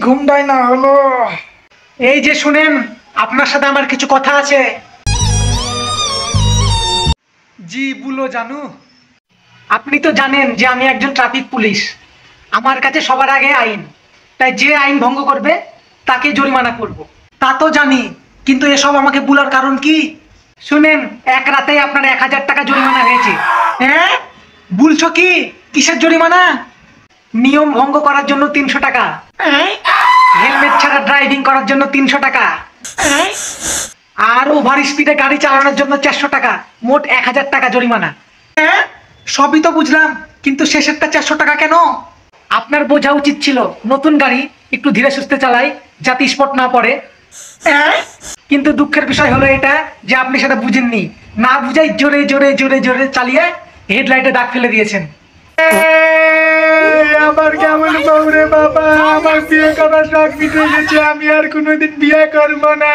ঘুমটাই না হলো। এই যে শুনেন, আপনার সাথে আমার কিছু কথা আছে। জি বলো জানু। আপনি তো জানেন যে আমি একজন ট্রাফিক পুলিশ। আমার কাছে সবার আগে আইন, তাই যে আইন ভঙ্গ করবে তাকে জরিমানা করব। তা তো জানি, কিন্তু এসব আমাকে বলার কারণ কি? শুনেন, এক রাতেই আপনার 1000 টাকা জরিমানা হয়েছে। হ্যাঁ, বলছো কি? কিসের জরিমানা? নিয়ম ভঙ্গ করার জন্য 300 টাকা, হেলমেট ছাড়া ড্রাইভিং করার জন্য 300 টাকা, আর ওভার স্পিডে গাড়ি চালানোর জন্য 400 টাকা, মোট 1000 টাকা জরিমানা। হ্যাঁ, সবই তো বুঝলাম, কিন্তু শেষেরটা 400 টাকা কেন? আপনার বোঝা উচিত ছিল নতুন গাড়ি একটু ধীরে সুস্থে চালাই, যাতে স্পট না পড়ে। কিন্তু দুঃখের বিষয় হলো এটা যে আপনি সেটা বুঝেননি, না বুঝাই জোরে জোরে জোরে জোরে চালিয়ে হেডলাইটে দাগ ফেলে দিয়েছেন। আমার কেমন বউ রে বাবা, আমার বিয়ে করার শখ মিটে গেছে, আমি আর কোনোদিন বিয়ে করবো না।